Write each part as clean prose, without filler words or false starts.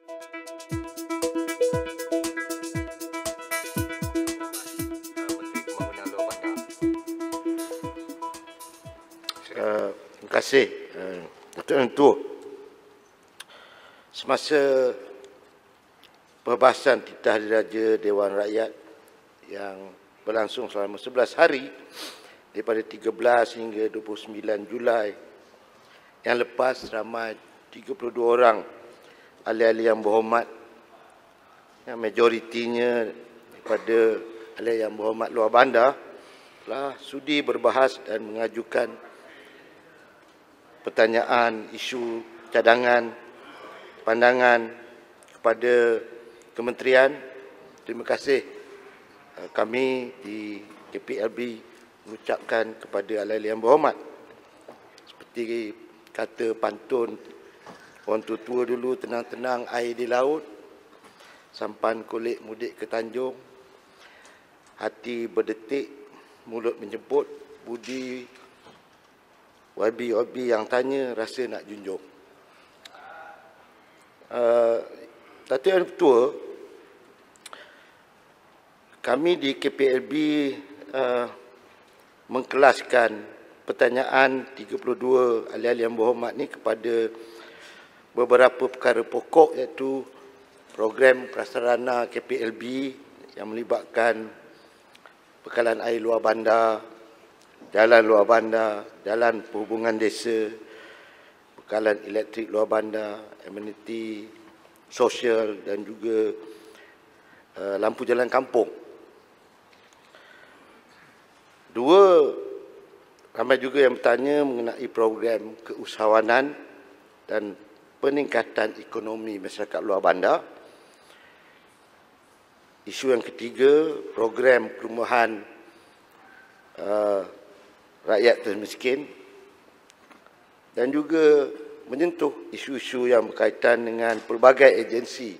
Terima kasih, Datuk Mentua. Semasa perbahasan Titah Diraja Dewan Rakyat yang berlangsung selama 11 hari daripada 13 hingga 29 Julai yang lepas, ramai 32 orang ahli-ahli yang berhormat, yang majoritinya daripada ahli yang berhormat luar bandar, telah sudi berbahas dan mengajukan pertanyaan, isu, cadangan, pandangan kepada kementerian. Terima kasih kami di KPLB mengucapkan kepada ahli-ahli yang berhormat, seperti kata pantun orang tua-tua dulu, tenang-tenang air di laut, sampan kulit mudik ke Tanjung, hati berdetik, mulut menyebut, budi wabi-wabi yang tanya, rasa nak junjung. Datuk Yang Ketua, kami di KPLB mengkelaskan pertanyaan 32 ahli-ahli yang berhormat ni kepada beberapa perkara pokok, iaitu program prasarana KPLB yang melibatkan bekalan air luar bandar, jalan luar bandar, jalan perhubungan desa, bekalan elektrik luar bandar, ameniti sosial dan juga lampu jalan kampung. Ramai juga yang bertanya mengenai program keusahawanan dan peningkatan ekonomi masyarakat luar bandar. Isu yang ketiga, program perumahan rakyat termiskin, dan juga menyentuh isu-isu yang berkaitan dengan pelbagai agensi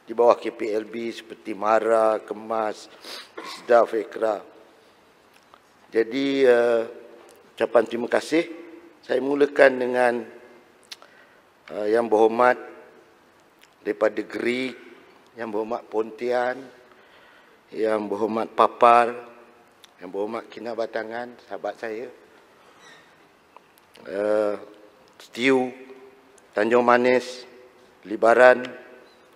di bawah KPLB seperti MARA, KEMAS, SDA, FEKRA. Jadi, ucapan terima kasih. Saya mulakan dengan yang berhormat daripada GRIK, yang berhormat Pontian, yang berhormat Papar, yang berhormat Kinabatangan, sahabat saya, Setiu, Tanjung Manis, Libaran,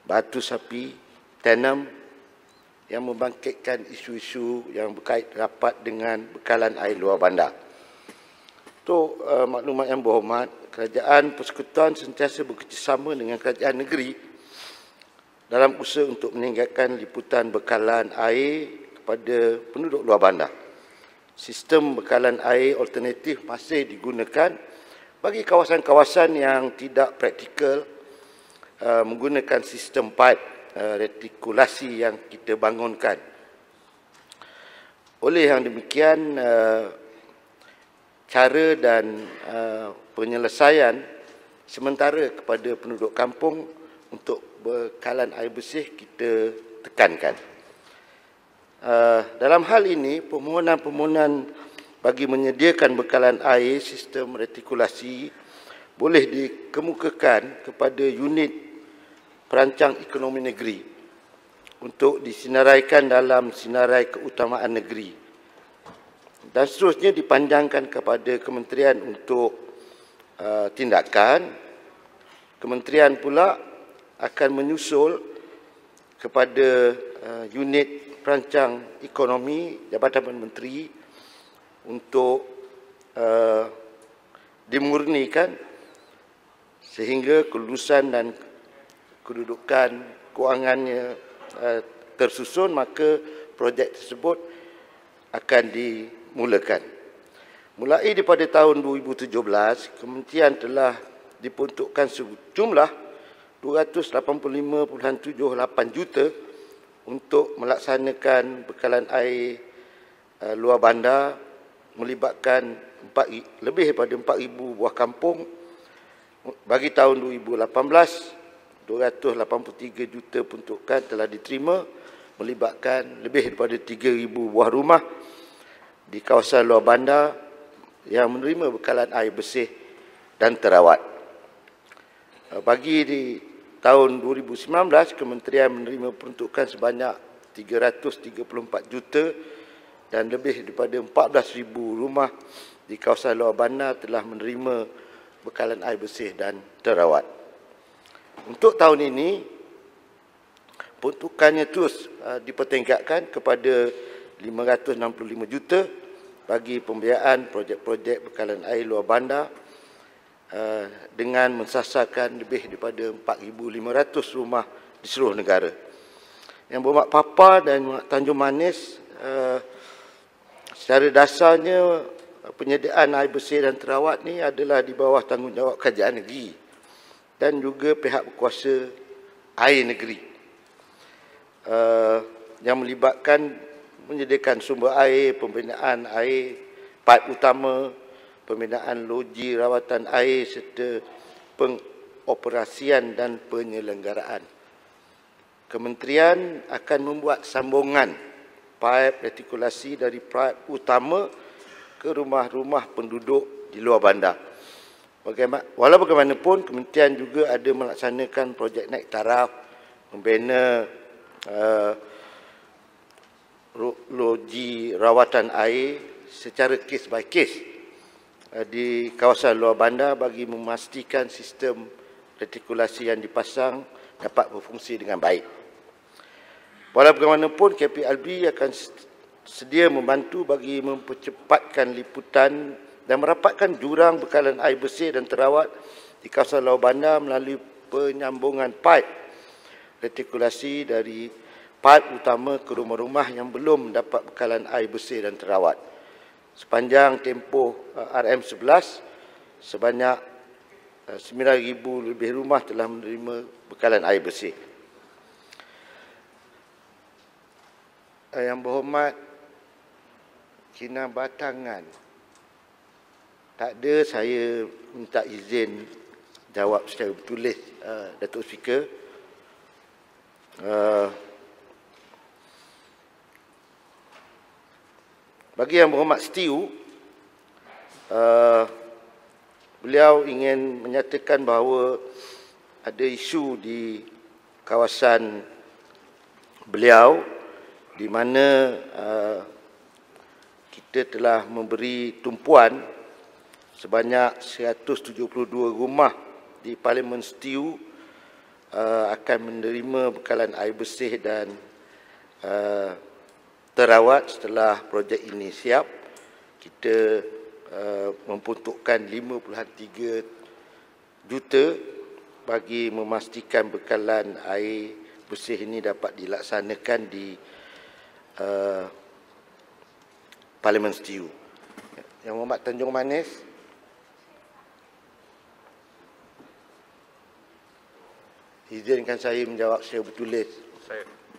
Batu Sapi, Tenem, yang membangkitkan isu-isu yang berkait rapat dengan bekalan air luar bandar. Untuk maklumat yang berhormat, Kerajaan Persekutuan sentiasa bekerjasama dengan kerajaan negeri dalam usaha untuk meningkatkan liputan bekalan air kepada penduduk luar bandar. Sistem bekalan air alternatif masih digunakan bagi kawasan-kawasan yang tidak praktikal, menggunakan sistem pipe retikulasi yang kita bangunkan. Oleh yang demikian, cara dan penyelesaian sementara kepada penduduk kampung untuk bekalan air bersih kita tekankan. Dalam hal ini, permohonan-permohonan bagi menyediakan bekalan air sistem retikulasi boleh dikemukakan kepada unit perancang ekonomi negeri untuk disinaraikan dalam sinarai keutamaan negeri, dan seterusnya dipanjangkan kepada kementerian untuk tindakan. Kementerian pula akan menyusul kepada unit perancang ekonomi Jabatan Menteri untuk dimurnikan sehingga kelulusan dan kedudukan kewangannya tersusun, maka projek tersebut akan dimulakan. Mulai daripada tahun 2017, kementerian telah diperuntukkan sejumlah 285.78 juta untuk melaksanakan bekalan air luar bandar, melibatkan lebih daripada 4,000 buah kampung. Bagi tahun 2018, 283 juta peruntukan telah diterima, melibatkan lebih daripada 3,000 buah rumah di kawasan luar bandar yang menerima bekalan air bersih dan terawat. Bagi tahun 2019, Kementerian menerima peruntukan sebanyak 334 juta dan lebih daripada 14,000 rumah di kawasan luar bandar telah menerima bekalan air bersih dan terawat. Untuk tahun ini, peruntukannya terus dipertingkatkan kepada 565 juta bagi pembiayaan projek-projek bekalan air luar bandar dengan mensasarkan lebih daripada 4,500 rumah di seluruh negara. Yang berhormat Papa dan Tanjung Manis, secara dasarnya penyediaan air bersih dan terawat ni adalah di bawah tanggungjawab kerajaan negeri dan juga pihak berkuasa air negeri, yang melibatkan menyediakan sumber air, pembinaan air, paip utama, pembinaan loji rawatan air serta pengoperasian dan penyelenggaraan. Kementerian akan membuat sambungan paip retikulasi dari paip utama ke rumah-rumah penduduk di luar bandar. Walau bagaimanapun, Kementerian juga ada melaksanakan projek naik taraf, membina loji rawatan air secara case by case di kawasan luar bandar bagi memastikan sistem retikulasi yang dipasang dapat berfungsi dengan baik. Walau bagaimanapun, KPLB akan sedia membantu bagi mempercepatkan liputan dan merapatkan jurang bekalan air bersih dan terawat di kawasan luar bandar melalui penyambungan paip retikulasi dari paip utama ke rumah-rumah yang belum mendapat bekalan air bersih dan terawat. Sepanjang tempoh RM11, sebanyak 9,000 lebih rumah telah menerima bekalan air bersih. Yang berhormat Kinabatangan, tak ada, saya minta izin jawab secara bertulis, Datuk Speaker. Bagi Yang Berhormat Setiu, beliau ingin menyatakan bahawa ada isu di kawasan beliau di mana kita telah memberi tumpuan sebanyak 172 rumah di Parlimen Setiu akan menerima bekalan air bersih dan terawat setelah projek ini siap. Kita memperuntukkan 5.3 juta bagi memastikan bekalan air bersih ini dapat dilaksanakan di Parlimen Setiu. Yang Berhormat Tanjung Manis, izinkan saya menjawab secara bertulis.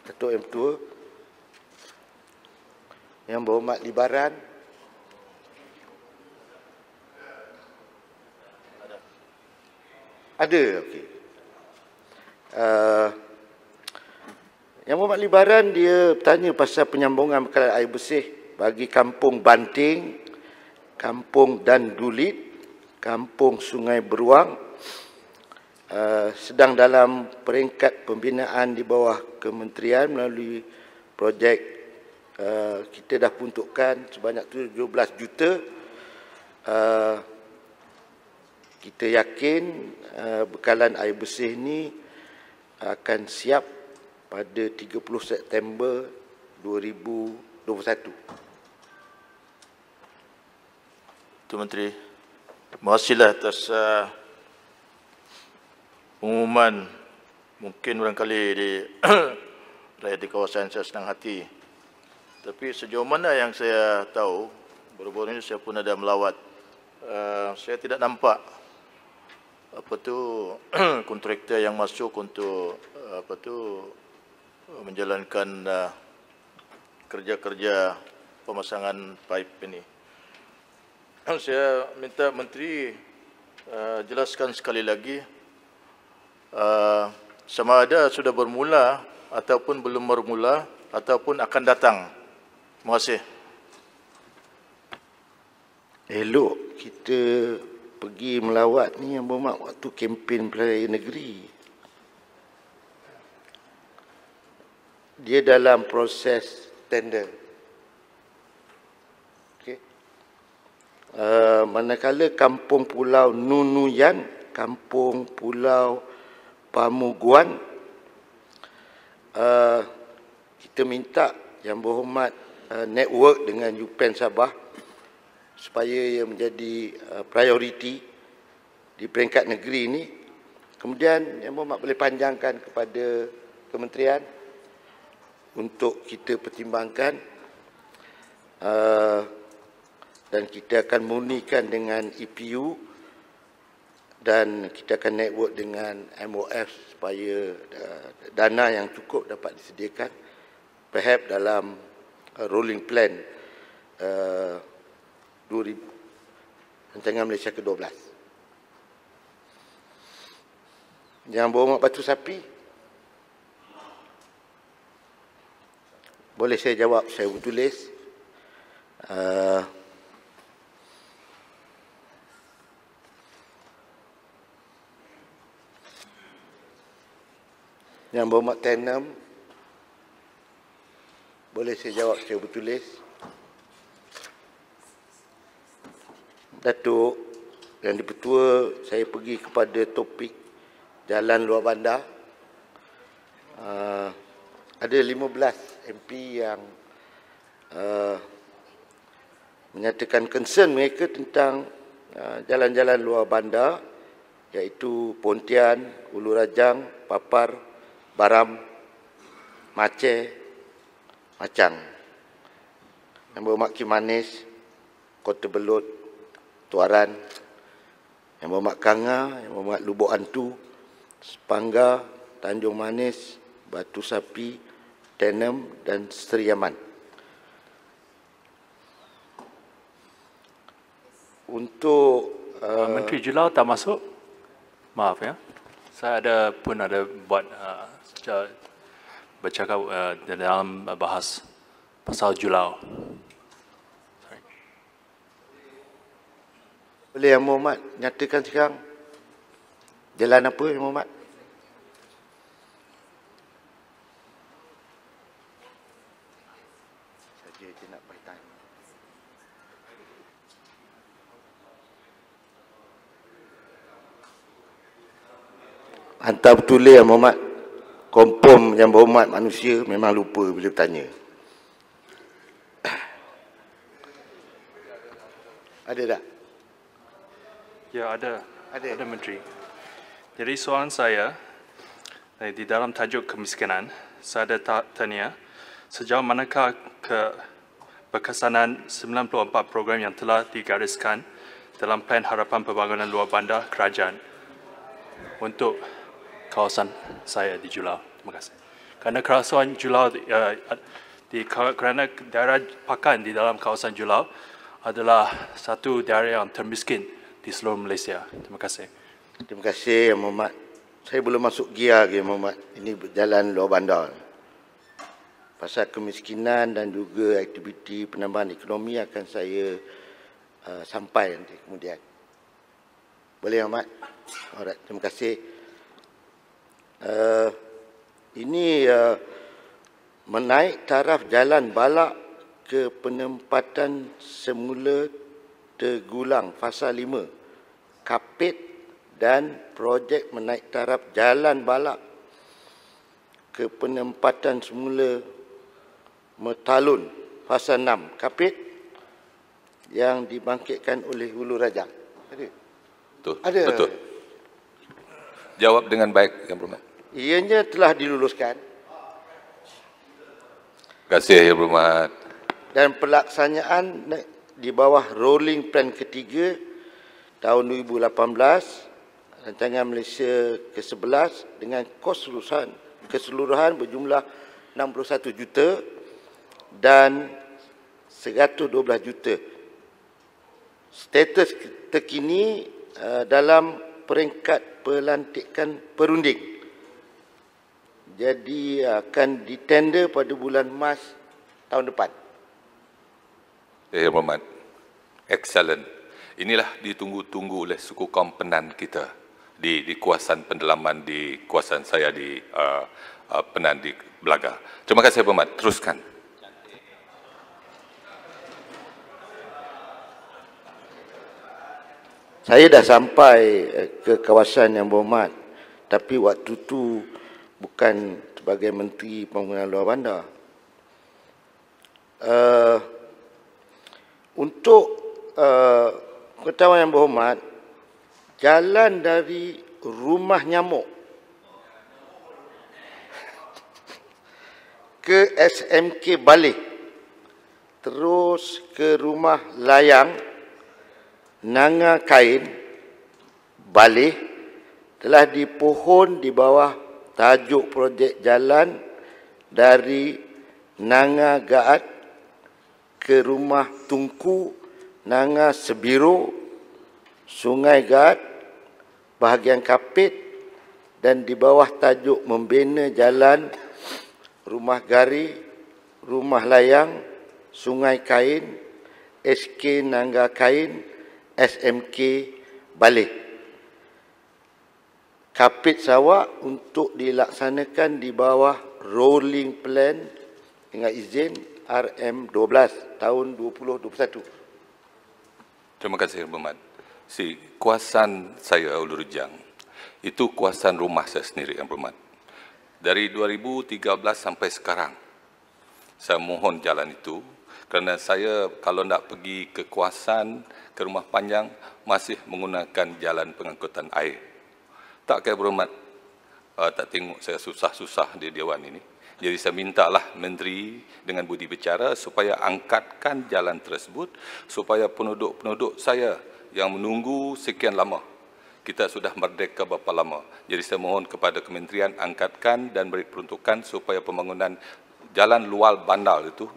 Datuk Yang Tua. Yang Berhormat Libaran. Ada, okey. Yang Berhormat Libaran, dia bertanya pasal penyambungan bekalan air bersih bagi Kampung Banting, Kampung Dan Dulit, Kampung Sungai Beruang, sedang dalam peringkat pembinaan di bawah kementerian melalui projek. Kita dah peruntukkan sebanyak 17 juta. Kita yakin bekalan air bersih ini akan siap pada 30 September 2021. Tuan Menteri, terima kasihlah atas pengumuman. Mungkin barangkali di rakyat di kawasan saya senang hati. Tapi sejauh mana yang saya tahu, baru-baru ini saya pun ada melawat, saya tidak nampak kontraktor yang masuk untuk menjalankan kerja-kerja pemasangan pipe ini. Saya minta Menteri jelaskan sekali lagi sama ada sudah bermula ataupun belum bermula ataupun akan datang. Terima kasih. Elok kita pergi melawat ni Yang Berhormat waktu kempen pilihan raya negeri. dia dalam proses tender. Okay. Manakala Kampung Pulau Nunuyan, Kampung Pulau Pamuguan, kita minta Yang Berhormat network dengan UPEN Sabah supaya ia menjadi prioriti di peringkat negeri ini. Kemudian Yang Berhormat boleh panjangkan kepada kementerian untuk kita pertimbangkan, dan kita akan murnikan dengan EPU dan kita akan network dengan MOF supaya dana yang cukup dapat disediakan, perhaps dalam rolling plan 2000 Rancangan Malaysia ke-12. Yang Berhormat Batu Sapi, boleh saya jawab secara bertulis? Yang Berhormat Tenem, boleh saya jawab secara bertulis? Datuk yang di-Pertua, saya pergi kepada topik jalan luar bandar. Ada 15 MP yang menyatakan concern mereka tentang jalan-jalan luar bandar, iaitu Pontian, Ulu Rajang, Papar, Baram, Aceh, Macang. Yang Berhormat Kimanis, Kota Belud, Tuaran, Yang Berhormat Kanga, Yang Berhormat Lubuk Antu, Sepanggar, Tanjung Manis, Batu Sapi, Tenem dan Seri Yaman. Untuk Menteri Julau tak masuk. Maaf ya. Saya ada buat bercakap dalam bahas pasal Julau. Sorry. Boleh Yang Berhormat nyatakan sekarang jalan apa Yang Berhormat? Saja je nak bertanya. Hantar bertulis Yang Berhormat. Confirm Yang Berhormat manusia memang lupa bila bertanya. Ada tak? Ya, ada Ada. Menteri. Jadi soalan saya, di dalam tajuk kemiskinan, saya ada tanya, sejauh manakah berkesanan 94 program yang telah digariskan dalam Plan Harapan Pembangunan Luar Bandar Kerajaan untuk kawasan saya di Julau. Terima kasih. Kerana kawasan Julau, kerana daerah pakan di dalam kawasan Julau adalah satu daerah yang termiskin di seluruh Malaysia. Terima kasih. Terima kasih Yang Berhormat. Saya belum masuk gear Yang Berhormat. Ini berjalan luar bandar. Pasal kemiskinan dan juga aktiviti penambahan ekonomi akan saya sampai nanti kemudian. Boleh Yang Berhormat? Alright, terima kasih. Ini menaik taraf jalan balak ke penempatan semula tergulang fasa 5 Kapit dan projek menaik taraf jalan balak ke penempatan semula Metalun fasa 6 Kapit yang dibangkitkan oleh Hulu Rajang. Ada? Betul. Ada. Betul. Jawab dengan baik Yang Berhormat. Ianya telah diluluskan. Terima kasih Yang Berhormat. Dan pelaksanaan di bawah rolling plan ketiga tahun 2018 Rancangan Malaysia ke-11 dengan kos keseluruhan berjumlah 61 juta dan 112 juta. Status terkini dalam peringkat pelantikan perunding. Jadi akan ditender pada bulan Mac tahun depan. Yang Berhormat. Excellent. Inilah ditunggu-tunggu oleh suku kaum Penan kita. di kawasan pendalaman di kawasan saya di Penan di Belaga. Terima kasih Yang Berhormat. Teruskan. Saya dah sampai ke kawasan Yang Berhormat, tapi waktu tu bukan sebagai Menteri Pembangunan Luar Bandar. Untuk pengetahuan Yang Berhormat, jalan dari Rumah Nyamuk ke SMK Baleh, terus ke Rumah Layang Nanga Kain Baleh telah dipohon di bawah tajuk projek jalan dari Nanga Gaat ke Rumah Tungku Nanga Sebiro, Sungai Gaat, bahagian Kapit, dan di bawah tajuk membina jalan Rumah Gari, Rumah Layang, Sungai Kain, SK Nangga Kain, SMK Baleh. Kapit Sarawak untuk dilaksanakan di bawah Rolling Plan dengan izin RM12 tahun 2021. Terima kasih Yang Berhormat. Kawasan saya Hulu Rejang itu kawasan rumah saya sendiri Yang Berhormat. Dari 2013 sampai sekarang saya mohon jalan itu kerana saya kalau nak pergi ke kawasan ke Rumah Panjang masih menggunakan jalan pengangkutan air. Tak Yang Berhormat, tak tengok saya susah-susah di Dewan ini. Jadi saya mintalah Menteri dengan budi bicara supaya angkatkan jalan tersebut supaya penduduk-penduduk saya yang menunggu sekian lama. Kita sudah merdeka berapa lama. Jadi saya mohon kepada kementerian angkatkan dan beri peruntukan supaya pembangunan jalan luar bandar itu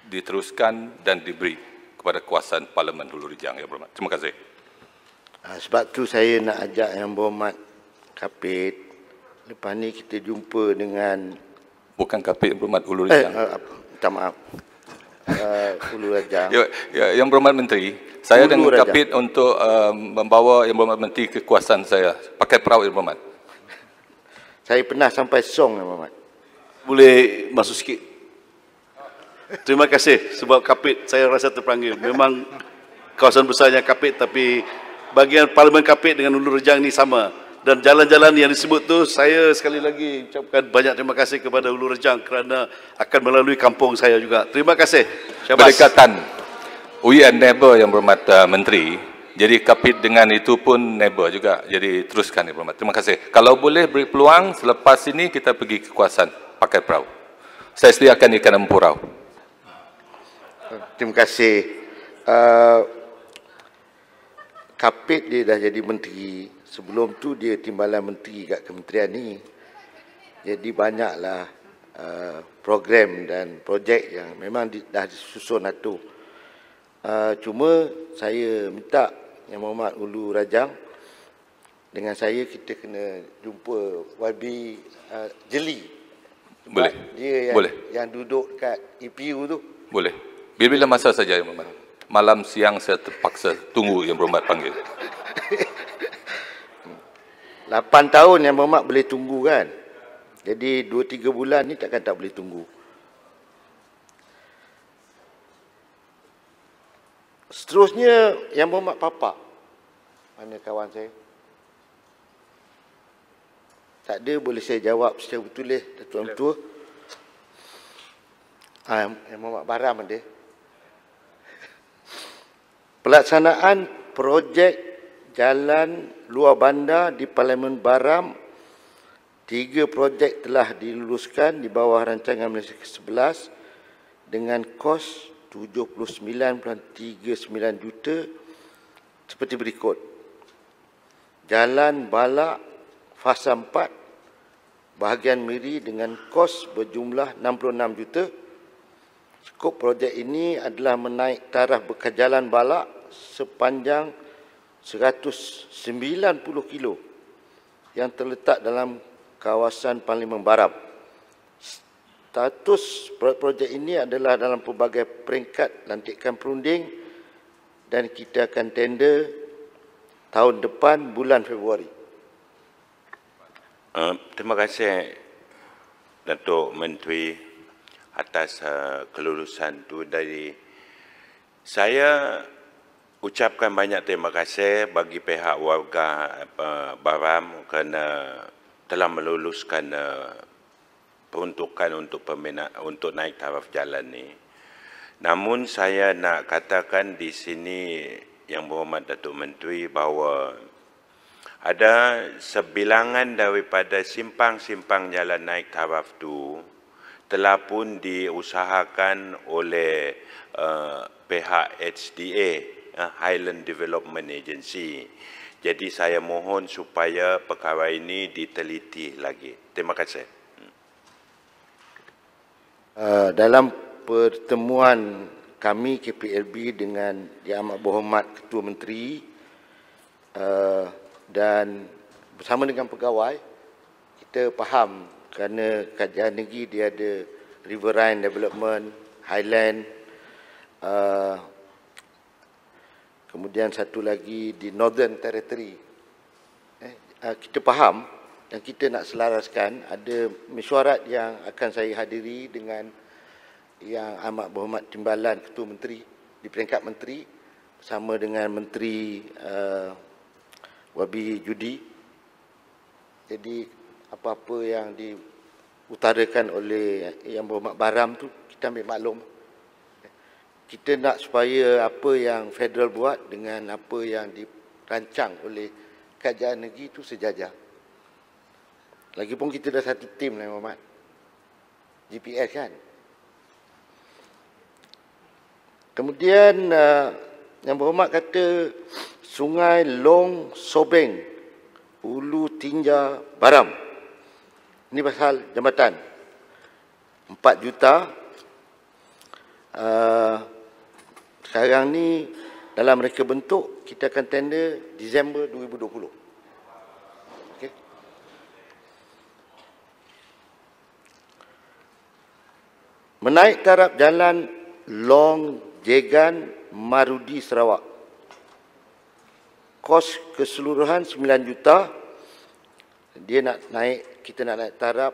diteruskan dan diberi kepada kawasan Parlimen Hulu Rejang Yang Berhormat. Terima kasih. Sebab tu saya nak ajak Yang Berhormat Kapit, lepas ni kita jumpa dengan bukan Kapit Yang Berhormat Hulu Rejang. Minta maaf. Hulu Rejang. Yang Berhormat Menteri, saya Hulu dengan Rejang. Kapit untuk membawa Yang Berhormat Menteri ke kawasan saya pakai perahu Yang Berhormat. Saya pernah sampai Song Yang Berhormat. Boleh masuk sikit? Terima kasih sebab Kapit saya rasa terpanggil. Memang kawasan besarnya Kapit, tapi bahagian Parlimen Kapit dengan Hulu Rejang ni sama. Dan jalan-jalan yang disebut tu, saya sekali lagi ucapkan banyak terima kasih kepada Hulu Rejang kerana akan melalui kampung saya juga. Terima kasih. Syabas. Berdekatan. We are neighbor Yang Berhormat Menteri. Jadi Kapit dengan itu pun neighbor juga. Jadi teruskan Yang Berhormat. Terima kasih. Kalau boleh beri peluang selepas ini kita pergi ke kawasan pakai perahu. Saya sediakan ikan empurau. Terima kasih. Kapit dia dah jadi menteri. Sebelum tu dia timbalan menteri kat kementerian ni. Jadi banyaklah program dan projek yang memang dah disusun tu. Cuma saya minta Yang Berhormat Hulu Rejang dengan saya kita kena jumpa YB Jeli. Boleh. Dia yang, Boleh. yang duduk kat EPU tu. Boleh. Bila-bila masa saja Yang Berhormat. Malam siang saya terpaksa tunggu Yang Berhormat panggil. 8 tahun Yang Berhormat boleh tunggu kan. Jadi 2-3 bulan ni takkan tak boleh tunggu. Seterusnya Yang Berhormat Papa. Mana kawan saya? Tak ada, boleh saya jawab secara betul Tuan Ketua. Yang Berhormat Baram ada. Pelaksanaan projek jalan luar bandar di Parlimen Baram, 3 projek telah diluluskan di bawah rancangan Malaysia ke-11 dengan kos 79.39 juta seperti berikut. Jalan Balak Fasa 4 bahagian Miri dengan kos berjumlah 66 juta. Skop projek ini adalah menaik taraf bekas jalan Balak sepanjang 190 kilo yang terletak dalam kawasan Parlimen Baram. Status projek ini adalah dalam pelbagai peringkat lantikan perunding dan kita akan tender tahun depan bulan Februari. Terima kasih Datuk Menteri atas kelulusan itu. Dari saya ucapkan banyak terima kasih bagi pihak warga Baram kerana telah meluluskan peruntukan untuk naik taraf jalan ni. Namun saya nak katakan di sini Yang Berhormat Datuk Menteri bahawa ada sebilangan daripada simpang-simpang jalan naik taraf tu telah pun diusahakan oleh pihak HDA, Highland Development Agency. Jadi saya mohon supaya perkara ini diteliti lagi. Terima kasih. Dalam pertemuan kami KPLB dengan Yang Amat Berhormat Ketua Menteri dan bersama dengan pegawai, kita faham kerana kajian negeri dia ada Riverine Development, Highland, kemudian satu lagi di Northern Territory. Kita faham dan kita nak selaraskan, ada mesyuarat yang akan saya hadiri dengan Yang Amat Berhormat Timbalan Ketua Menteri di peringkat Menteri bersama dengan Menteri Wabi Judi. Jadi apa-apa yang diutarakan oleh Yang Berhormat Baram tu kita ambil maklum. Kita nak supaya apa yang federal buat dengan apa yang dirancang oleh kajian negeri itu sejajar. Lagipun kita dah satu tim lah, Muhammad. GPS kan. Kemudian Yang Berhormat kata Sungai Long Sobeng, Ulu Tinja Baram. Ini pasal jambatan. 4 juta. Sekarang ni dalam reka bentuk kita akan tender Disember 2020. Menaik taraf jalan Long Jegan Marudi Sarawak. Kos keseluruhan 9 juta. Dia nak naik, kita nak naik taraf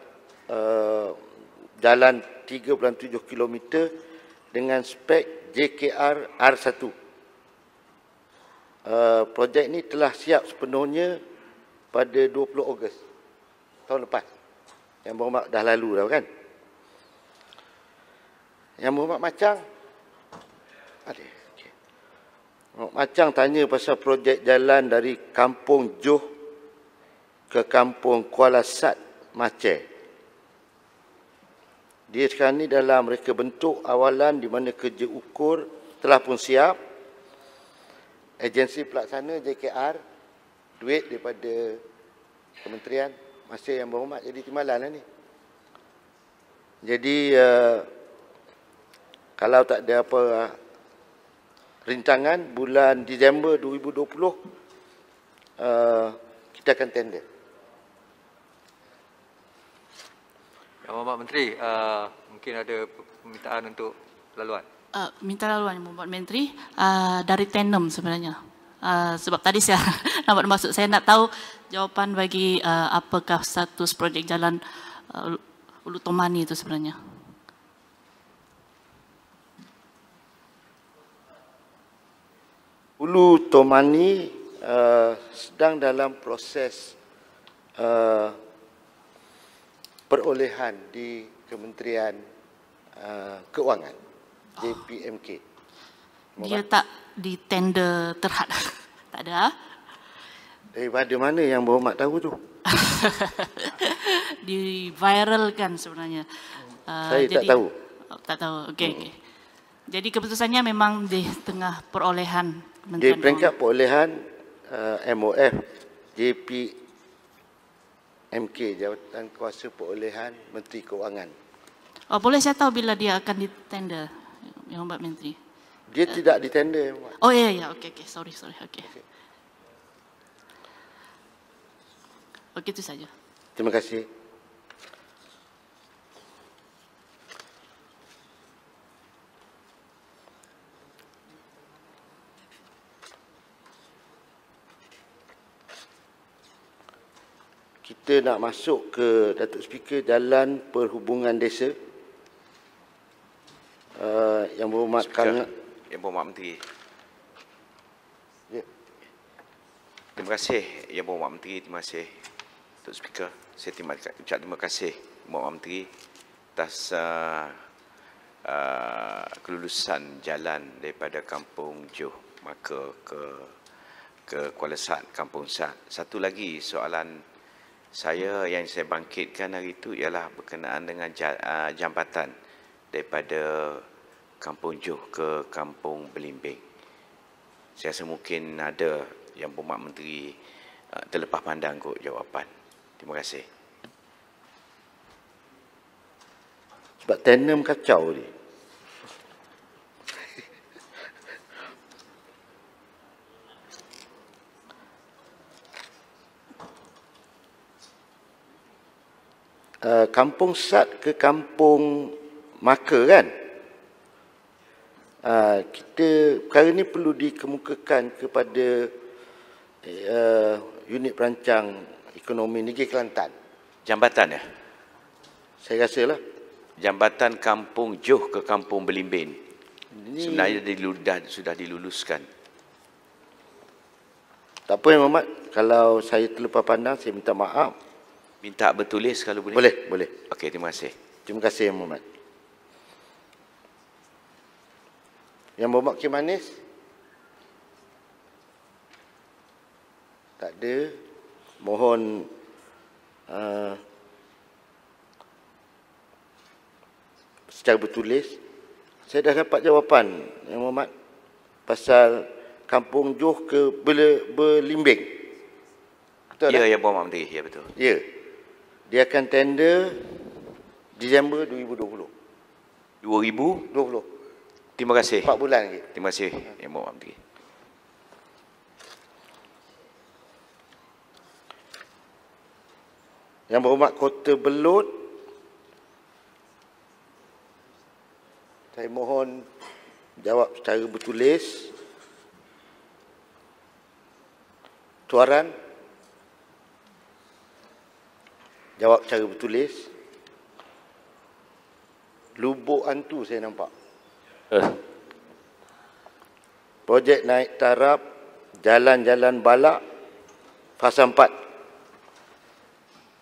jalan 3.7 km dengan spek JKR R1. Projek ini telah siap sepenuhnya pada 20 Ogos tahun lepas. Yang Berhormat dah lalu dah kan. Yang Berhormat Macang ada. Okay. Macang tanya pasal projek jalan dari Kampung Johor ke Kampung Kuala Sat Maceh. Dia sekarang ni dalam reka bentuk awalan di mana kerja ukur telah pun siap. Agensi pelaksana JKR, duit daripada kementerian, masih Yang Berhormat jadi timbalan lah ni. Jadi kalau tak ada apa rintangan, bulan Disember 2020 kita akan tender. Yang Berhormat Menteri, mungkin ada permintaan untuk laluan. Minta laluan Yang Berhormat Menteri dari Tenem sebenarnya. Sebab tadi saya nampak maksud saya nak tahu jawapan bagi apakah status projek jalan Ulu Tomani itu sebenarnya. Ulu Tomani sedang dalam proses perolehan di Kementerian Keuangan, JPMK. Dia tak di tender terhad. Tak ada. Daripada mana Yang Berhormat tahu tu? Diviralkan sebenarnya. Saya tak tahu. Tak tahu. Okey. Jadi keputusannya memang di tengah perolehan Di peringkat perolehan MOF JPMK, Jabatan Kuasa Perolehan Menteri Keuangan. Oh, boleh saya tahu bila dia akan ditender, Yang Berhormat Menteri? Dia tidak ditender. Oh ya. Okey. Sorry. Okey. Okey, itu saja. Terima kasih. kita nak masuk ke Datuk Speaker Jalan Perhubungan Desa. Yang berhormat Yang berhormat Menteri. Ya. Terima kasih Yang Berhormat Menteri, terima kasih Datuk Speaker. Saya ucap terima kasih Yang Berhormat Menteri atas kelulusan jalan daripada Kampung Johor Maka ke Kuala Sat, Kampung Sat. Satu lagi soalan saya yang saya bangkitkan hari itu ialah berkenaan dengan jambatan daripada Kampung Johor ke Kampung Belimbing. Saya rasa mungkin ada Yang Berhormat Menteri terlepas pandang kot jawapan. Terima kasih. Sebab tandem kacau ni. Kampung Sat ke Kampung Maka kan? Kita perkara ni perlu dikemukakan kepada unit perancang ekonomi Negeri Kelantan. Jambatan ya? Saya rasa lah. Jambatan Kampung Johor ke Kampung Belimbing. Sebenarnya sudah diluluskan. Tak apa Yang Berhormat, kalau saya terlepas pandang, saya minta maaf. Minta bertulis kalau boleh? Boleh. Okey, terima kasih. Terima kasih Yang Berhormat. Yang Berhormat Kim Manis? Tak ada. Mohon secara bertulis. Saya dah dapat jawapan Yang Berhormat pasal Kampung Johor ke Belimbing. Betul ya, tak? Yang Berhormat Menteri. Ya, betul. Ya. Dia akan tender Disember 2020. 2020. Terima kasih. 4 bulan lagi. Terima kasih Yang Berhormat Menteri. Yang Berhormat Kota Belud, saya mohon jawab secara bertulis. Tuaran, jawab secara bertulis. Lubuk Hantu saya nampak. Projek naik taraf jalan-jalan balak fasa 4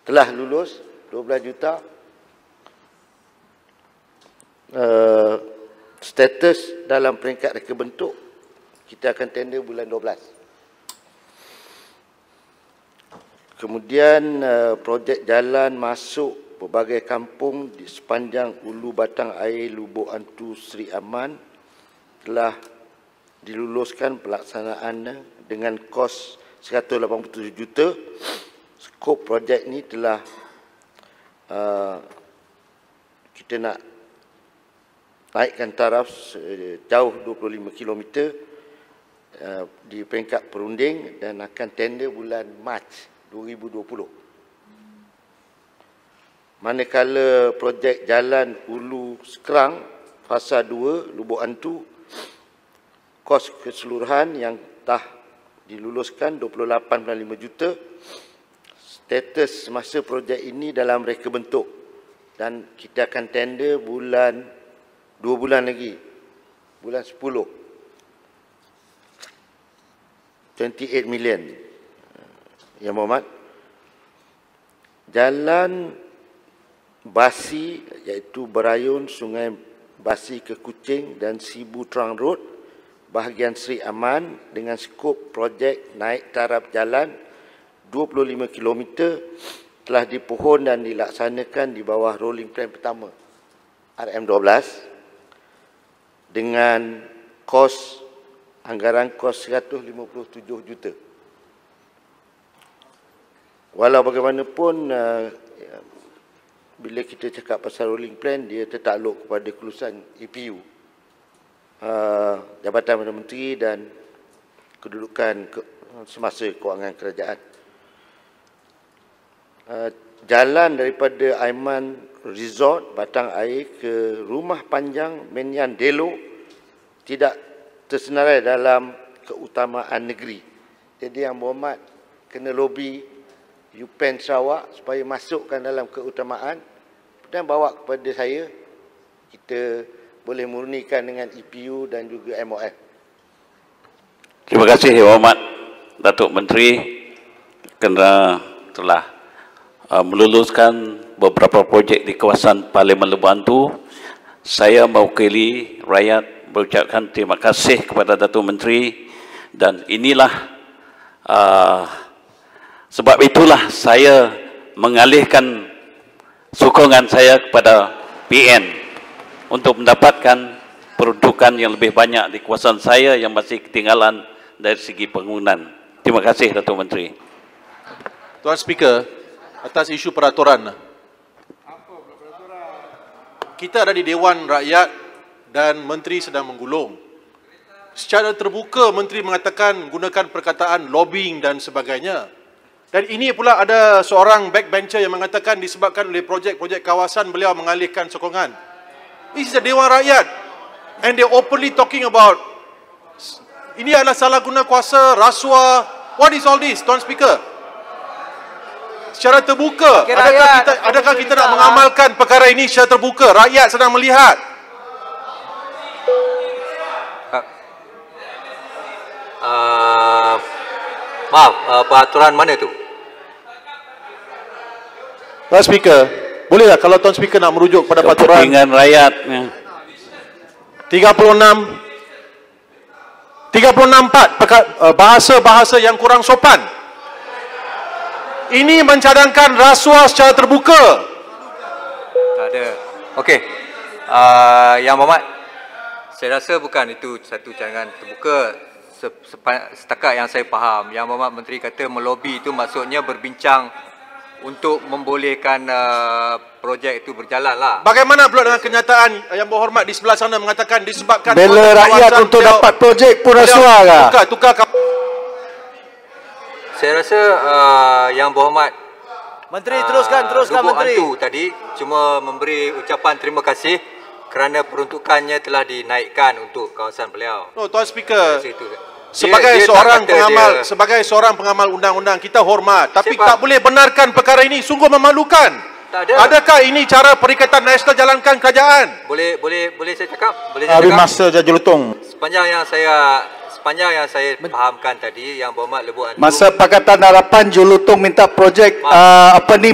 telah lulus 12 juta. Status dalam peringkat reka bentuk, kita akan tender bulan 12. Kemudian projek jalan masuk berbagai kampung di sepanjang hulu batang air Lubuk Hantu Seri Aman telah diluluskan pelaksanaannya dengan kos 187 juta. Skop projek ini telah kita nak naikkan taraf jauh 25 km di peringkat perunding dan akan tender bulan Mac 2020. Manakala projek jalan Hulu Sekerang fasa 2 Lubuk Hantu, kos keseluruhan yang telah diluluskan 28.5 juta. Status masa projek ini dalam reka bentuk dan kita akan tender bulan 2 bulan lagi, bulan 10, 28 million. Yang Berhormat, jalan Basi iaitu Berayun Sungai Basi ke Kuching dan Sibu Trang Road bahagian Seri Aman dengan skop projek naik taraf jalan 25 km telah dipohon dan dilaksanakan di bawah rolling plan pertama RM12 dengan anggaran kos 157 juta. Walau bagaimanapun bila kita cakap pasal rolling plan, dia tertakluk kepada kelulusan EPU, Jabatan Perdana Menteri dan kedudukan semasa kewangan kerajaan. Jalan daripada Aiman Resort Batang Air ke Rumah Panjang Menyan Delo tidak tersenarai dalam keutamaan negeri. Jadi Yang Berhormat kena lobby UPenn Sarawak supaya masukkan dalam keutamaan dan bawa kepada saya. Kita boleh murnikan dengan EPU dan juga MOF. Terima kasih Yang Berhormat Datuk Menteri kerana telah meluluskan beberapa projek di kawasan Parlimen Lebuh Hantu. Saya mewakili rakyat berucapkan terima kasih kepada Datuk Menteri, dan inilah sebab itulah saya mengalihkan sokongan saya kepada PN untuk mendapatkan peruntukan yang lebih banyak di kawasan saya yang masih ketinggalan dari segi pembangunan. Terima kasih Datuk Menteri. Tuan Speaker, atas isu peraturan. Kita ada di Dewan Rakyat dan Menteri sedang menggulung. Secara terbuka Menteri mengatakan gunakan perkataan lobbying dan sebagainya. Dan ini pula ada seorang backbencher yang mengatakan disebabkan oleh projek-projek kawasan beliau mengalihkan sokongan. This is the Dewan Rakyat and they openly talking about ini adalah salah guna kuasa, rasuah. What is all this, Tuan Speaker? Secara terbuka, adakah kita nak mengamalkan perkara ini secara terbuka? Rakyat sedang melihat. Maaf, peraturan mana tu? Tuan Speaker, bolehlah kalau Tuan Speaker nak merujuk pada peraturan kepentingan rakyat 36.4 bahasa-bahasa yang kurang sopan. Ini mencadangkan rasuah secara terbuka. Tak ada. Okey. Yang Berhormat, saya rasa bukan itu satu cadangan terbuka. Setakat yang saya faham, Yang Berhormat Menteri kata melobi itu maksudnya berbincang untuk membolehkan projek itu berjalan lah. Bagaimana pula dengan kenyataan Yang Berhormat di sebelah sana mengatakan disebabkan bela rakyat untuk dapat projek pun rasuah ke? Tukar. Saya rasa Yang Berhormat Menteri teruskan Menteri. Hantu tadi cuma memberi ucapan terima kasih kerana peruntukannya telah dinaikkan untuk kawasan beliau. No, Tuan Speaker. Dia Sebagai seorang pengamal undang-undang kita hormat, tapi tak boleh benarkan perkara ini, sungguh memalukan. Tak ada. Adakah ini cara Perikatan Nasional jalankan kerajaan? Boleh saya cakap? Habis masa Jajulutong. Sepanjang yang saya fahamkan tadi, Yang Berhormat Lebuh Hantu, Masa Pakatan Harapan Julutong minta projek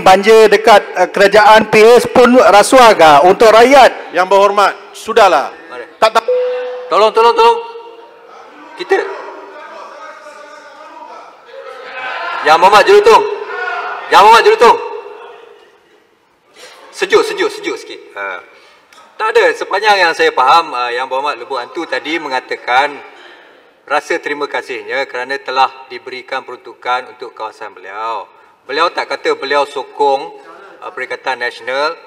banjir dekat kerajaan PS pun rasuah ke untuk rakyat? Yang Berhormat, sudahlah. Tak. Tolong. Kita Yang Berhormat Julutong. Sejuk sikit. Tak ada. Sepanjang yang saya faham, Yang Berhormat Lebuh Hantu tadi mengatakan rasa terima kasihnya kerana telah diberikan peruntukan untuk kawasan beliau. Beliau tak kata beliau sokong Perikatan Nasional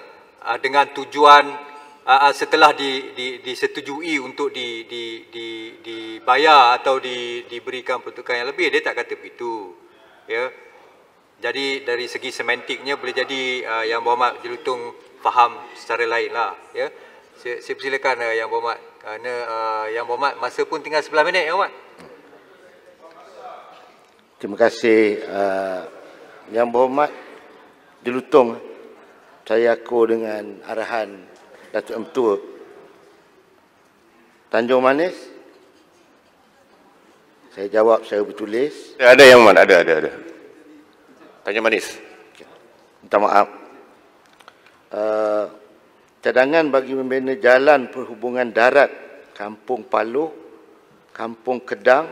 dengan tujuan setelah disetujui untuk dibayar atau diberikan peruntukan yang lebih. Dia tak kata begitu. Ya. Jadi dari segi semantiknya boleh jadi Yang Berhormat Julutong faham secara lain lah. Ya. Saya persilakan Yang Berhormat, kerana Yang Berhormat masa pun tinggal 11 minit Yang Berhormat. Terima kasih Yang Berhormat Julutong. Saya akur dengan arahan Datuk Mentua. Tanjung Manis, saya jawab secara bertulis. Ada Yang Berhormat, ada. Tanjung Manis. Minta maaf. Cadangan bagi membina jalan perhubungan darat Kampung Paloh, Kampung Kedang,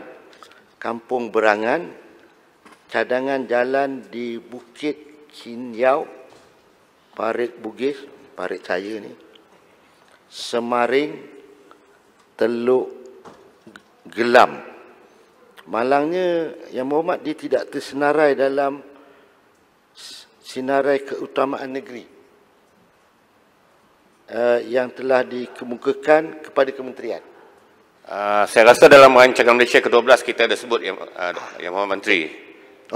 Kampung Berangan, cadangan jalan di Bukit Kinyau, Parit Bugis, Parit saya ni, Semaring, Teluk Gelam. Malangnya Yang Berhormat dia tidak tersenarai dalam sinarai keutamaan negeri yang telah dikemukakan kepada kementerian. Saya rasa dalam rancangan Malaysia ke-12 kita ada sebut Yang Berhormat Menteri.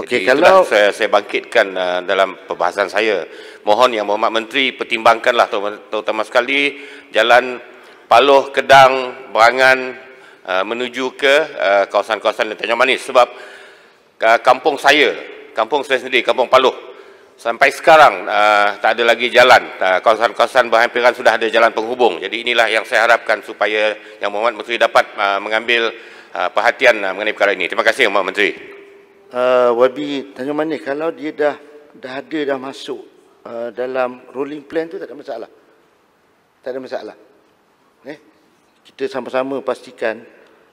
Okey, kalau saya bangkitkan dalam perbahasan saya, mohon Yang Berhormat Menteri pertimbangkanlah terutama sekali jalan Paloh, Kedang, Berangan menuju ke kawasan-kawasan Tanjung Manis, sebab kampung saya kampung saya sendiri, Kampung Paloh. Sampai sekarang tak ada lagi jalan. Kawasan-kawasan berhampiran sudah ada jalan penghubung. Jadi inilah yang saya harapkan supaya Yang Berhormat Menteri dapat mengambil perhatian mengenai perkara ini. Terima kasih Yang Berhormat Menteri. Wabi Tanjung Manis, kalau dia dah masuk dalam rolling plan tu tak ada masalah. Tak ada masalah. Kita sama-sama pastikan,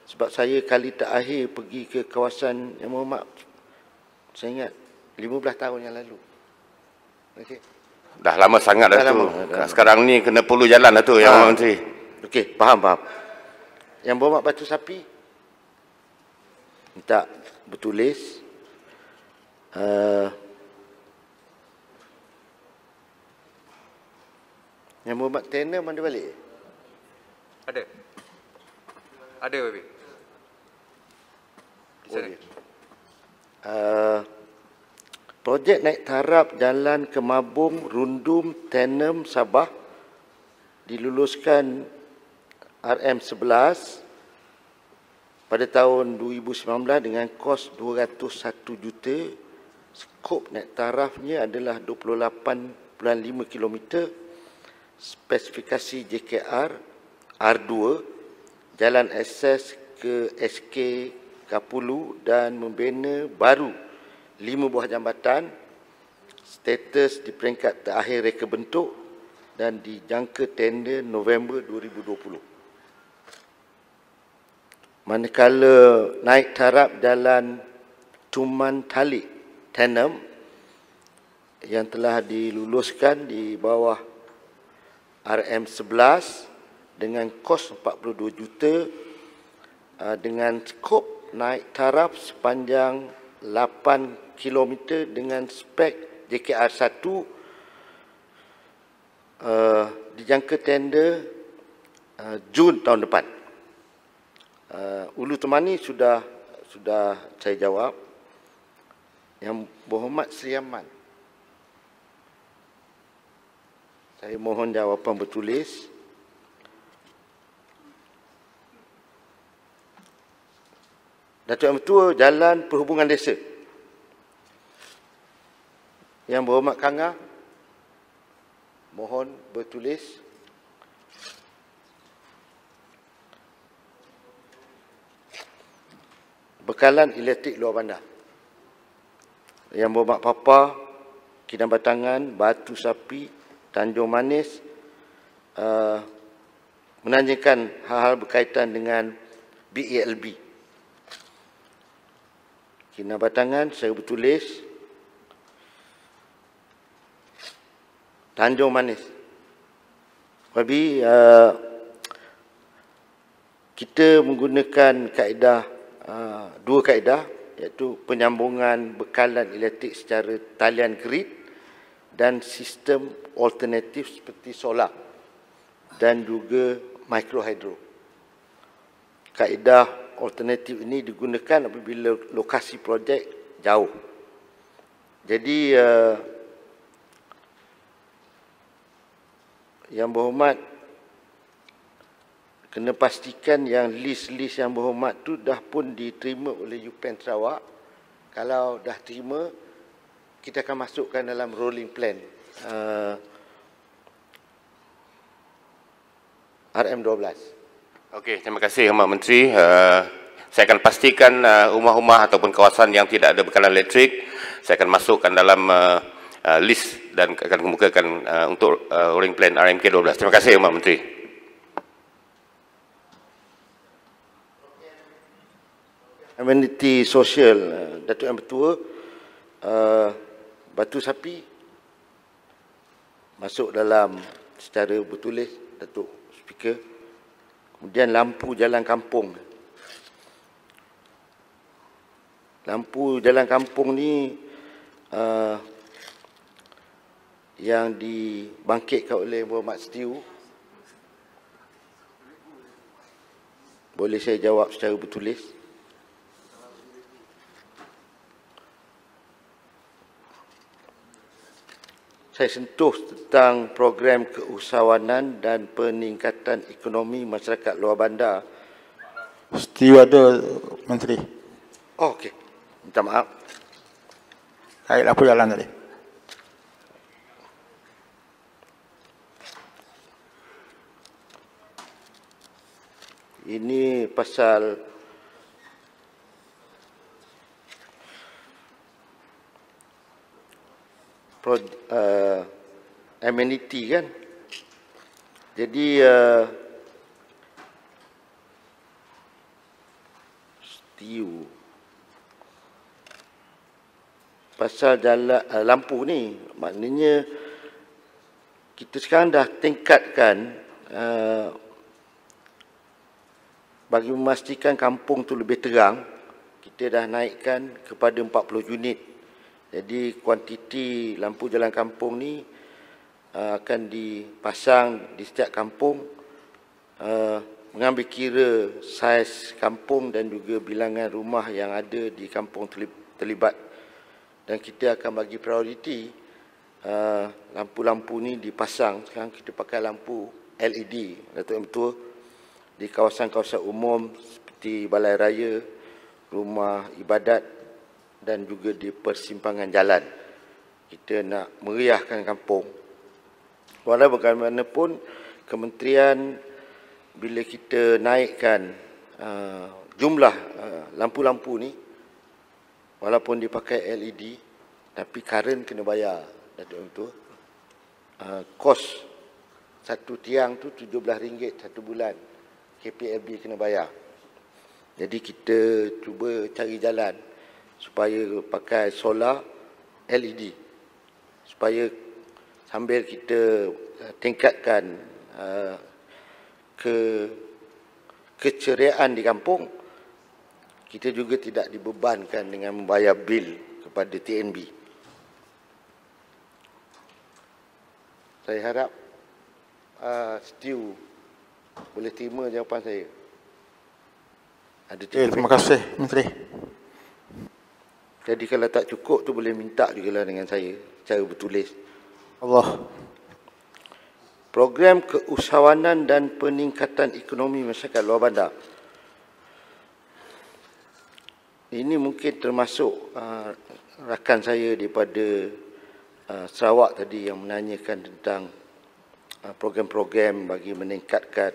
sebab saya kali terakhir pergi ke kawasan Yang Berhormat, saya ingat 15 tahun yang lalu. Okey. Dah lama sangat dah tu. Sekarang ni kena perlu jalan dah tu Yang Berhormat Menteri. Okey, faham. Yang Berhormat Batu Sapi minta bertulis Yang Berhormat Tanner mana balik? Ada Wabi. Projek naik taraf Jalan Kemabung, Rundum, Tenem, Sabah diluluskan RM11 pada tahun 2019 dengan kos 201 juta. Skop naik tarafnya adalah 28.5 km. Spesifikasi JKR R2, jalan akses ke SK Kapulu dan membina baru 5 buah jambatan. Status di peringkat terakhir reka bentuk dan dijangka tender November 2020. Manakala naik taraf Jalan Tuman Talik Tenem yang telah diluluskan di bawah RM11 dengan kos 42 juta dengan skop naik taraf sepanjang 8 km dengan spek JKR1, dijangka tender Jun tahun depan. Ulu Temani sudah saya jawab. Yang Berhormat Seri Aman, saya mohon jawapan bertulis. Datuk Yang Bertua, Jalan Perhubungan Desa. Yang Berhormat Kanga, mohon bertulis. Bekalan elektrik luar bandar. Yang Berhormat Papa, Kidang Batangan, Batu Sapi, Tanjung Manis, menanyakan hal-hal berkaitan dengan BALB. Kidang Batangan, saya bertulis. Tanjung Manis. Wabi, kita menggunakan kaedah, dua kaedah, iaitu penyambungan bekalan elektrik secara talian grid dan sistem alternatif seperti solar dan juga mikrohidro. Kaedah alternatif ini digunakan apabila lokasi projek jauh. Jadi Yang Berhormat kena pastikan yang list-list Yang Berhormat tu dah pun diterima oleh UPEN Sarawak. Kalau dah terima, kita akan masukkan dalam rolling plan RM12. Okey, terima kasih Yang Berhormat Menteri. Saya akan pastikan rumah-rumah ataupun kawasan yang tidak ada bekalan elektrik, saya akan masukkan dalam list dan akan kemukakan untuk rolling plan RMK12. Terima kasih Yang Berhormat Menteri. Ameniti sosial, Datuk Yang Bertua, Batu Sapi masuk dalam secara bertulis, Datuk Speaker. Kemudian lampu jalan kampung. Lampu jalan kampung ni yang dibangkitkan oleh Berhormat Setiu. Boleh saya jawab secara bertulis? Saya sentuh tentang program keusahawanan dan peningkatan ekonomi masyarakat luar bandar. Setiu ada, Menteri. Oh, okey. Minta maaf. Baik, lampu jalan tadi. Ini pasal amenity kan. Jadi STIU pasal jalan lampu ni, maknanya kita sekarang dah tingkatkan bagi memastikan kampung tu lebih terang. Kita dah naikkan kepada 40 unit. Jadi kuantiti lampu jalan kampung ni akan dipasang di setiap kampung, mengambil kira saiz kampung dan juga bilangan rumah yang ada di kampung terlibat. Dan kita akan bagi prioriti lampu-lampu ni dipasang. Sekarang kita pakai lampu LED, Datuk Yang Bertua, di kawasan-kawasan umum seperti balai raya, rumah ibadat dan juga di persimpangan jalan. Kita nak meriahkan kampung. Walau bagaimanapun, kementerian bila kita naikkan jumlah lampu-lampu ni, walaupun dipakai LED, tapi karen kena bayar, Datuk Yang Bertua. Kos satu tiang tu RM17 satu bulan. KPLB kena bayar. Jadi kita cuba cari jalan supaya pakai solar LED. Supaya sambil kita tingkatkan keceriaan di kampung, kita juga tidak dibebankan dengan membayar bil kepada TNB. Saya harap STIU boleh terima jawapan saya. Ada terima kasih, Menteri. Jadi kalau tak cukup tu boleh minta juga lah dengan saya secara bertulis. Allah. Program keusahawanan dan peningkatan ekonomi masyarakat luar bandar. Ini mungkin termasuk rakan saya daripada Sarawak tadi yang menanyakan tentang program-program bagi meningkatkan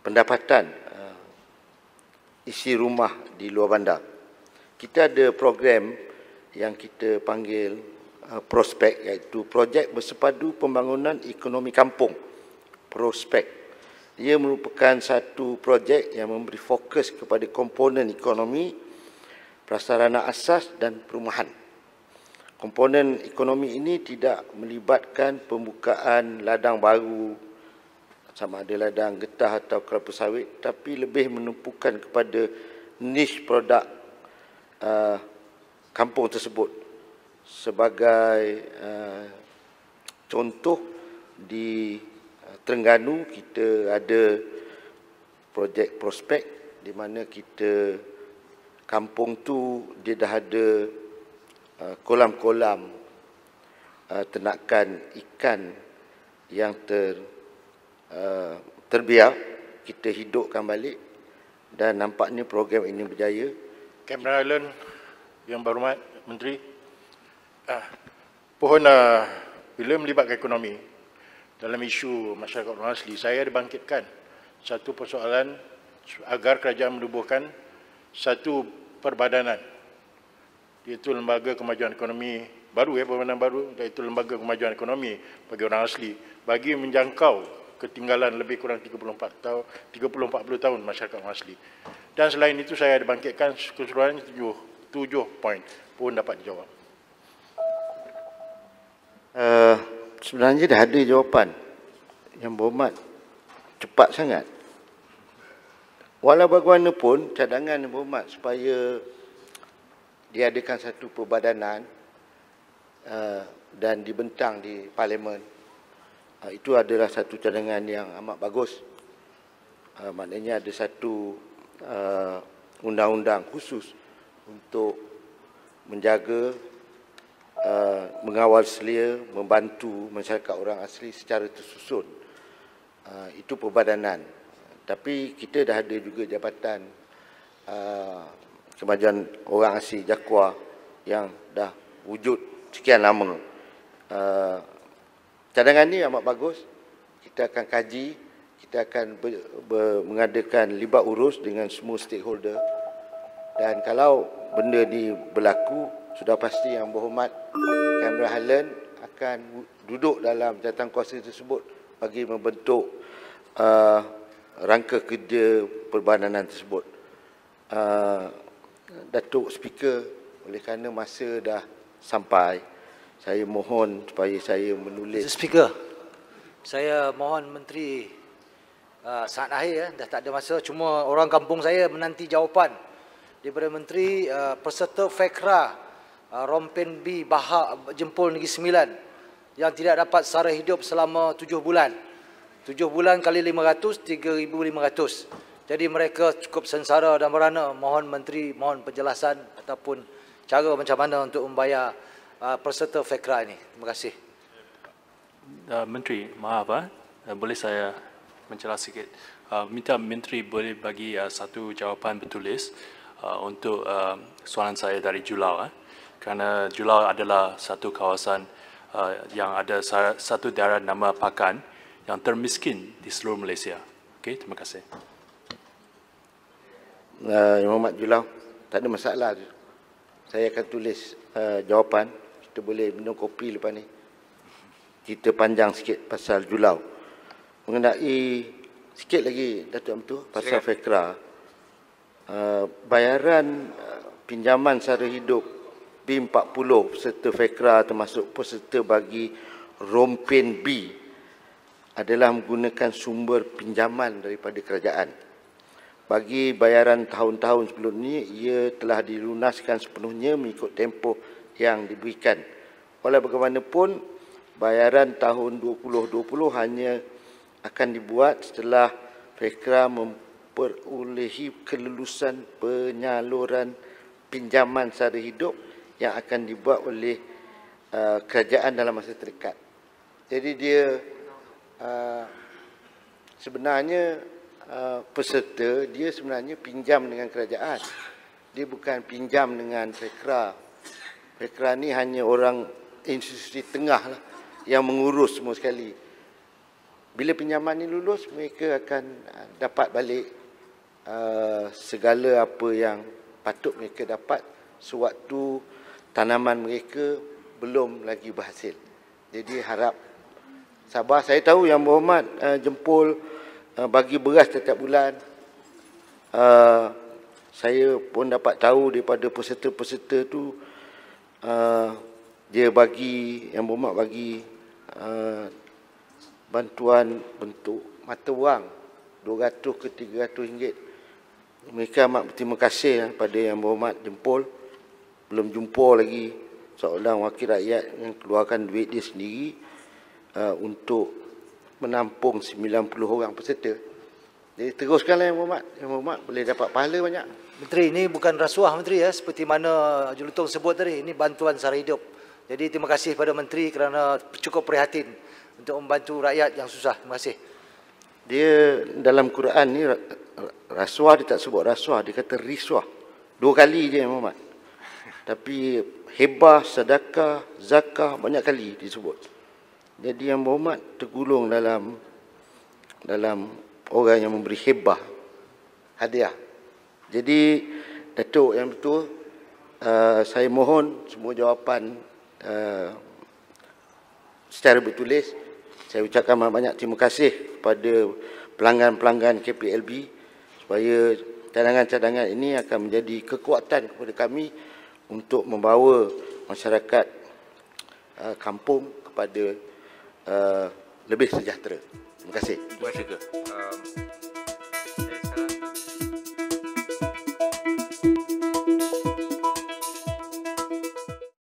pendapatan isi rumah di luar bandar. Kita ada program yang kita panggil prospek, iaitu projek bersepadu pembangunan ekonomi kampung. Prospek. Ia merupakan satu projek yang memberi fokus kepada komponen ekonomi, prasarana asas dan perumahan. Komponen ekonomi ini tidak melibatkan pembukaan ladang baru, sama ada ladang getah atau kelapa sawit, tapi lebih menumpukan kepada niche produk kampung tersebut. Sebagai contoh, di Terengganu kita ada projek prospek di mana kita kampung tu dia dah ada kolam-kolam ternakan ikan yang terbiar, kita hidupkan balik dan nampaknya program ini berjaya. Cameron Island, Yang Berhormat Menteri, pohon bila melibatkan ekonomi dalam isu masyarakat orang asli, saya ada bangkitkan satu persoalan agar kerajaan menubuhkan satu perbadanan, iaitu Lembaga Kemajuan Ekonomi baru, perbadanan baru, iaitu Lembaga Kemajuan Ekonomi bagi orang asli, bagi menjangkau ketinggalan lebih kurang 30-40 tahun masyarakat orang asli. Dan selain itu saya ada bangkitkan keseluruhannya 7 poin pun dapat dijawab. Sebenarnya dah ada jawapan. Yang Berhormat cepat sangat. Walau bagaimanapun, cadangan Yang Berhormat supaya diadakan satu perbadanan dan dibentang di Parlimen, itu adalah satu cadangan yang amat bagus. Maknanya ada satu undang-undang khusus untuk menjaga, mengawal selia, membantu masyarakat orang asli secara tersusun. Itu perbadanan. Tapi kita dah ada juga Jabatan Kemajuan Orang Asli, JAKWA, yang dah wujud sekian lama. Cadangan ni amat bagus. Kita akan kaji, kita akan mengadakan libat urus dengan semua stakeholder. Dan kalau benda ni berlaku, sudah pasti Yang Berhormat Cameron Highland akan duduk dalam jawatankuasa tersebut bagi membentuk rangka kerja perbadanan tersebut. Datuk Speaker, oleh kerana masa dah sampai, saya mohon supaya saya menulis. Mr. Speaker, saya mohon Menteri saat akhir dah tak ada masa, cuma orang kampung saya menanti jawapan daripada Menteri peserta FEKRA Rompen B Bahak Jempol Negeri Sembilan yang tidak dapat sara hidup selama 7 bulan. 7 bulan kali 500, 3,500. Jadi mereka cukup sengsara dan merana. Mohon Menteri, mohon penjelasan ataupun cara macam mana untuk membayar peserta FEKRA ini. Terima kasih. Menteri, maaf, boleh saya menjelas sikit. Minta Menteri boleh bagi satu jawapan bertulis untuk soalan saya dari Julau. Kerana Julau adalah satu kawasan yang ada satu daerah nama Pakan yang termiskin di seluruh Malaysia. Okey, terima kasih. Yang Berhormat Julau, tak ada masalah. Saya akan tulis jawapan. Kita boleh minum kopi lepas ni. Kita panjang sikit pasal Julau. Mengenai sikit lagi Datuk Amtu pasal FEKRA. Bayaran pinjaman sara hidup B40 peserta FEKRA termasuk peserta bagi Rompen B adalah menggunakan sumber pinjaman daripada kerajaan. Bagi bayaran tahun-tahun sebelum ini, ia telah dilunaskan sepenuhnya mengikut tempoh yang diberikan. Walau bagaimanapun, bayaran tahun 2020 hanya akan dibuat setelah FEKRA memperolehi kelulusan penyaluran pinjaman sara hidup yang akan dibuat oleh kerajaan dalam masa terdekat. Jadi dia sebenarnya peserta, dia sebenarnya pinjam dengan kerajaan. Dia bukan pinjam dengan FEKRA. FEKRA ni hanya orang institusi tengah lah yang mengurus semua sekali. Bila pinjaman ni lulus, mereka akan dapat balik segala apa yang patut mereka dapat sewaktu tanaman mereka belum lagi berhasil. Jadi harap sabar. Saya tahu Yang Berhormat Jempol bagi beras setiap bulan. Saya pun dapat tahu daripada peserta-peserta tu, dia bagi, Yang Berhormat bagi bantuan bentuk mata wang 200 ke 300 ringgit. Mereka amat berterima kasih pada Yang Berhormat Jempol. Belum jumpa lagi seorang wakil rakyat yang keluarkan duit dia sendiri untuk menampung 90 orang peserta. Jadi teruskanlah Yang Berhormat. Yang Berhormat boleh dapat pahala banyak. Menteri, ini bukan rasuah Menteri seperti mana Julutong sebut tadi. Ini bantuan sara hidup. Jadi terima kasih pada Menteri kerana cukup prihatin untuk membantu rakyat yang susah. Terima kasih. Dia dalam Quran ni rasuah dia tak sebut rasuah, dia kata riswah. 2 kali je Yang Berhormat. Tapi hebah, sedekah, zakah banyak kali disebut. Jadi Yang Berhormat tergolong dalam orang yang memberi hebah, hadiah. Jadi Datuk yang betul, saya mohon semua jawapan secara bertulis. Saya ucapkan banyak terima kasih kepada pelanggan-pelanggan KPLB supaya cadangan-cadangan ini akan menjadi kekuatan kepada kami untuk membawa masyarakat kampung kepada lebih sejahtera. Terima kasih. Terima kasih.